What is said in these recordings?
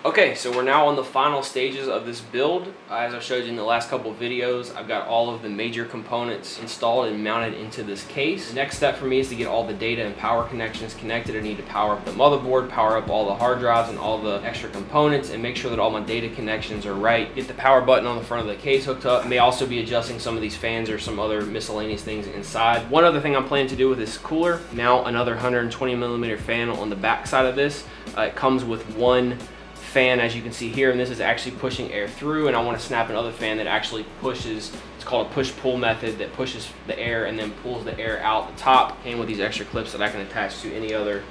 Okay, so we're now on the final stages of this build. As I showed you in the last couple of videos, I've got all of the major components installed and mounted into this case. The next step for me is to get all the data and power connections connected. I need to power up the motherboard, power up all the hard drives and all the extra components, and make sure that all my data connections are right. Get the power button on the front of the case hooked up. I may also be adjusting some of these fans or some other miscellaneous things inside. One other thing I'm planning to do with this cooler, mount another 120 millimeter fan on the back side of this. It comes with one fan, as you can see here, and this is actually pushing air through, and I want to snap another fan that actually pushes. It's called a push-pull method, that pushes the air and then pulls the air out the top, and with these extra clips that I can attach to any other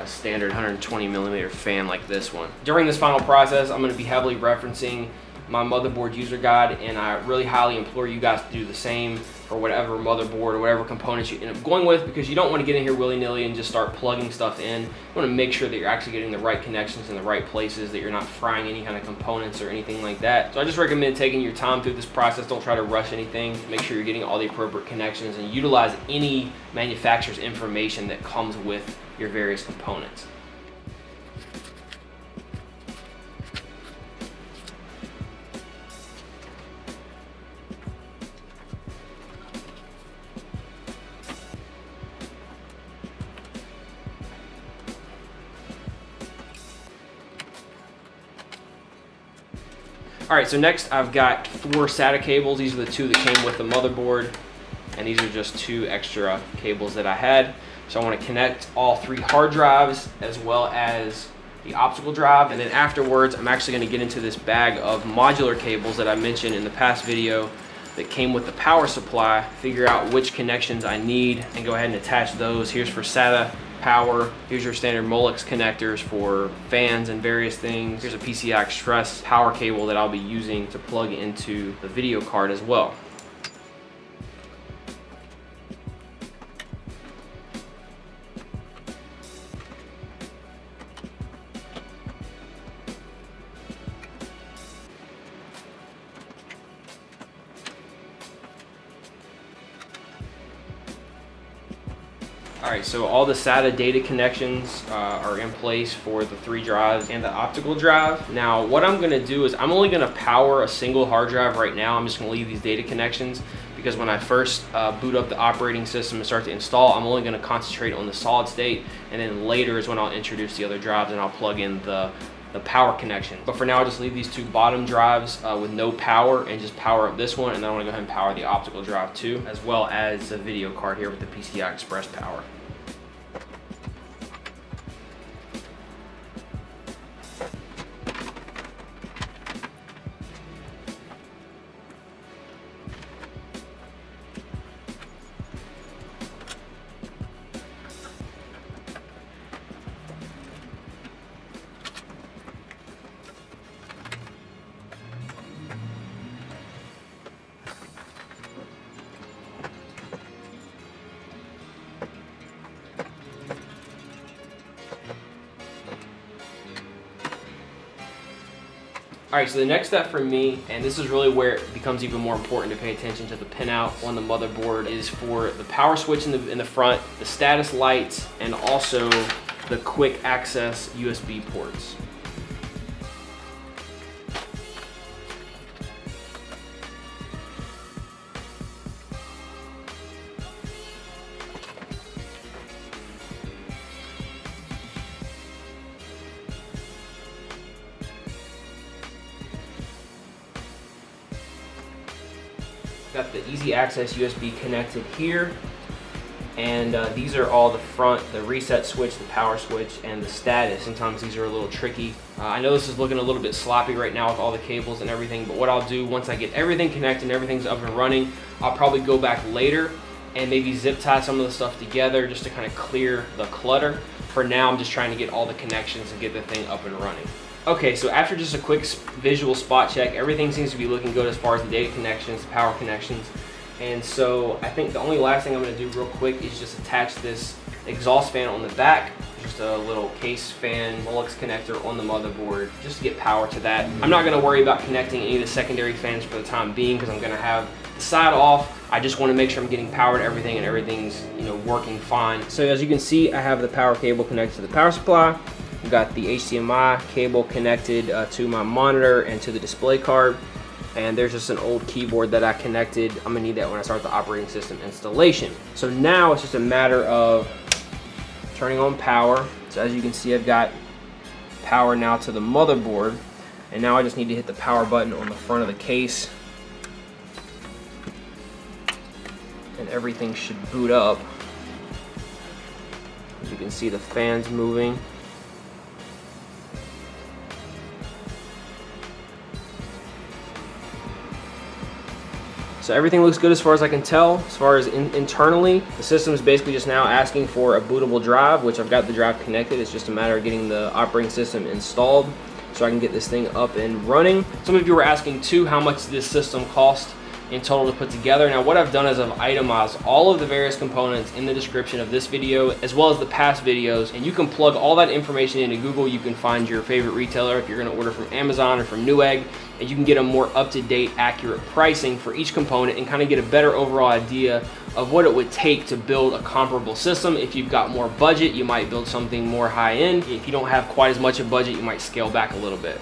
standard 120 millimeter fan like this one. During this final process, I'm going to be heavily referencing my motherboard user guide, and I really highly implore you guys to do the same for whatever motherboard or whatever components you end up going with, because you don't want to get in here willy-nilly and just start plugging stuff in. You want to make sure that you're actually getting the right connections in the right places, that you're not frying any kind of components or anything like that. So I just recommend taking your time through this process. Don't try to rush anything. Make sure you're getting all the appropriate connections and utilize any manufacturer's information that comes with your various components. All right, so next I've got 4 SATA cables. These are the 2 that came with the motherboard, and these are just 2 extra cables that I had. So I want to connect all 3 hard drives as well as the optical drive, and then afterwards I'm actually going to get into this bag of modular cables that I mentioned in the past video that came with the power supply, figure out which connections I need and go ahead and attach those. Here's for SATA power, here's your standard Molex connectors for fans and various things. Here's a PCI Express power cable that I'll be using to plug into the video card as well. All right, so all the SATA data connections are in place for the 3 drives and the optical drive. Now, what I'm gonna do is I'm only gonna power a single hard drive right now. I'm just gonna leave these data connections because when I first boot up the operating system and start to install, I'm only gonna concentrate on the solid state, and then later is when I'll introduce the other drives and I'll plug in the power connection. But for now, I'll just leave these 2 bottom drives with no power and just power up this one, and then I want to go ahead and power the optical drive too, as well as the video card here with the PCI Express power. All right, so the next step for me, and this is really where it becomes even more important to pay attention to the pinout on the motherboard, is for the power switch in the front, the status lights, and also the quick access USB ports. Got the easy access USB connected here, and these are all the front, the reset switch, the power switch, and the status. Sometimes these are a little tricky. I know this is looking a little bit sloppy right now with all the cables and everything, but what I'll do once I get everything connected and everything's up and running, I'll probably go back later and maybe zip tie some of the stuff together just to kind of clear the clutter. For now, I'm just trying to get all the connections and get the thing up and running. Okay, so after just a quick visual spot check, everything seems to be looking good as far as the data connections, the power connections. And so I think the only last thing I'm going to do real quick is just attach this exhaust fan on the back, just a little case fan Molex connector on the motherboard, just to get power to that. I'm not going to worry about connecting any of the secondary fans for the time being because I'm going to have the side off. I just want to make sure I'm getting power to everything and everything's, working fine. So as you can see, I have the power cable connected to the power supply. We've got the HDMI cable connected to my monitor and to the display card. And there's just an old keyboard that I connected. I'm gonna need that when I start the operating system installation. So now it's just a matter of turning on power. So as you can see, I've got power now to the motherboard. And now I just need to hit the power button on the front of the case. And everything should boot up. As you can see, the fan's moving. So everything looks good as far as I can tell. As far as internally, the system is basically just now asking for a bootable drive, which I've got the drive connected. It's just a matter of getting the operating system installed so I can get this thing up and running. Some of you were asking too, how much this system cost in total to put together. Now what I've done is I've itemized all of the various components in the description of this video as well as the past videos, and you can plug all that information into Google. You can find your favorite retailer if you're going to order from Amazon or from Newegg, and you can get a more up-to-date, accurate pricing for each component and kind of get a better overall idea of what it would take to build a comparable system. If you've got more budget, you might build something more high-end. If you don't have quite as much of a budget, you might scale back a little bit.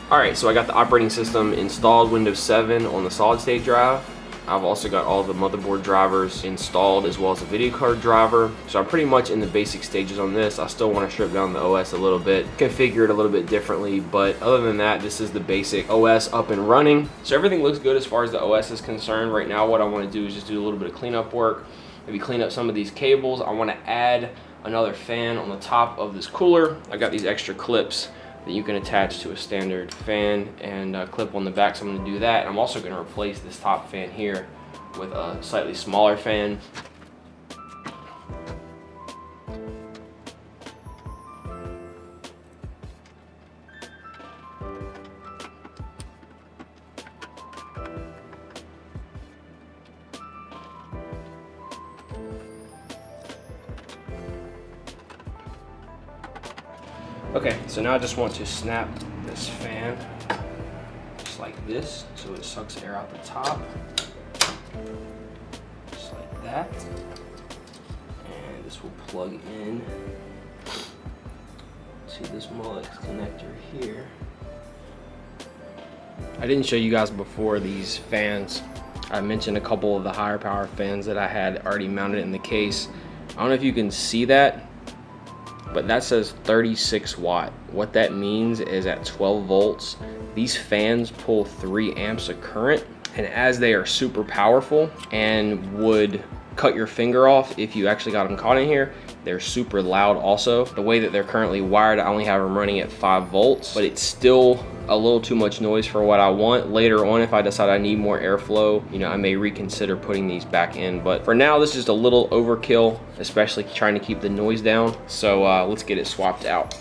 Alright, so I got the operating system installed, Windows 7 on the solid state drive. I've also got all the motherboard drivers installed as well as the video card driver. So I'm pretty much in the basic stages on this. I still want to strip down the OS a little bit, configure it a little bit differently, but other than that, this is the basic OS up and running. So everything looks good as far as the OS is concerned. Right now what I want to do is just do a little bit of cleanup work, maybe clean up some of these cables. I want to add another fan on the top of this cooler. I got these extra clips that you can attach to a standard fan and clip on the back, so I'm going to do that. I'm also going to replace this top fan here with a slightly smaller fan. Okay, so now I just want to snap this fan just like this, so it sucks air out the top, just like that. And this will plug in to this Molex connector here. I didn't show you guys before these fans. I mentioned a couple of the higher power fans that I had already mounted in the case. I don't know if you can see that, but that says 36 watt. What that means is at 12 volts, these fans pull 3 amps of current, and as they are super powerful and would cut your finger off if you actually got them caught in here, they're super loud also. The way that they're currently wired, I only have them running at 5 volts, but it's still a little too much noise for what I want. Later on, if I decide I need more airflow, you know, I may reconsider putting these back in. But for now, this is just a little overkill, especially trying to keep the noise down. So let's get it swapped out.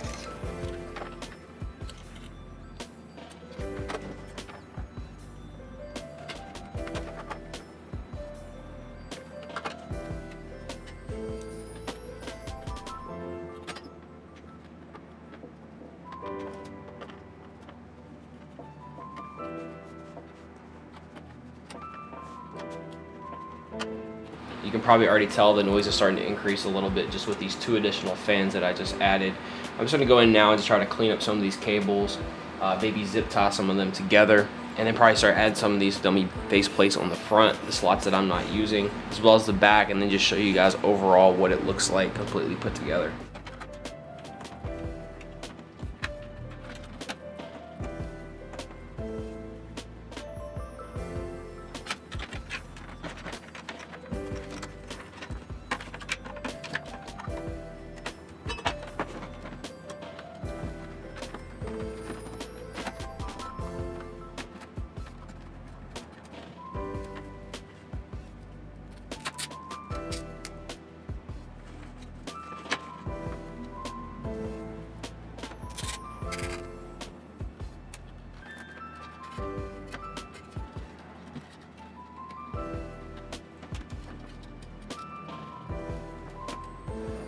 You can probably already tell the noise is starting to increase a little bit just with these 2 additional fans that I just added. I'm just gonna go in now and just try to clean up some of these cables, maybe zip tie some of them together, and then probably start adding some of these dummy face plates on the front, the slots that I'm not using, as well as the back, and then just show you guys overall what it looks like completely put together.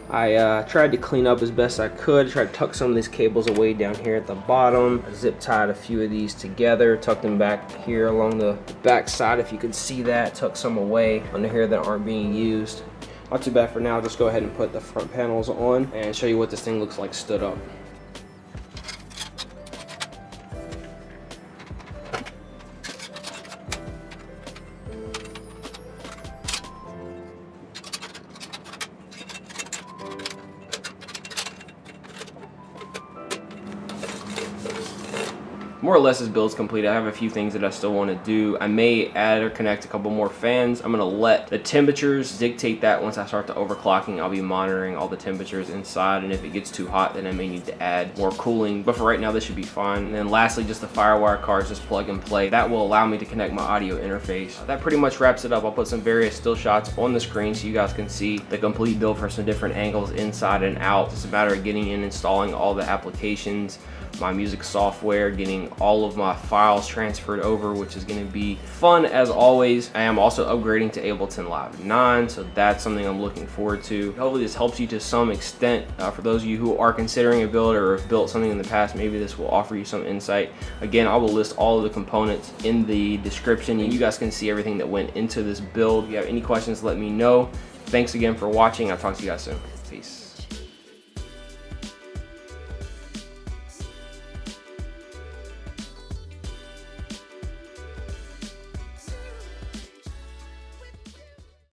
I tried to clean up as best I could. I tried to tuck some of these cables away down here at the bottom. I zip tied a few of these together, tucked them back here along the back side if you could see that. Tuck some away under here that aren't being used. Not too bad for now. Just go ahead and put the front panels on and show you what this thing looks like stood up. more or less this build's complete. I have a few things that I still want to do. I may add or connect a couple more fans. I'm going to let the temperatures dictate that. Once I start the overclocking, I'll be monitoring all the temperatures inside, and if it gets too hot, then I may need to add more cooling. But for right now, this should be fine. And then lastly, just the FireWire cards, just plug and play. That will allow me to connect my audio interface. That pretty much wraps it up. I'll put some various still shots on the screen so you guys can see the complete build from some different angles inside and out. It's a matter of getting in, installing all the applications, my music software, getting all of my files transferred over, which is going to be fun as always. I am also upgrading to Ableton Live 9, so that's something I'm looking forward to. Hopefully this helps you to some extent. For those of you who are considering a build or have built something in the past, maybe this will offer you some insight. Again, I will list all of the components in the description, and you guys can see everything that went into this build. If you have any questions, let me know. Thanks again for watching. I'll talk to you guys soon. Peace.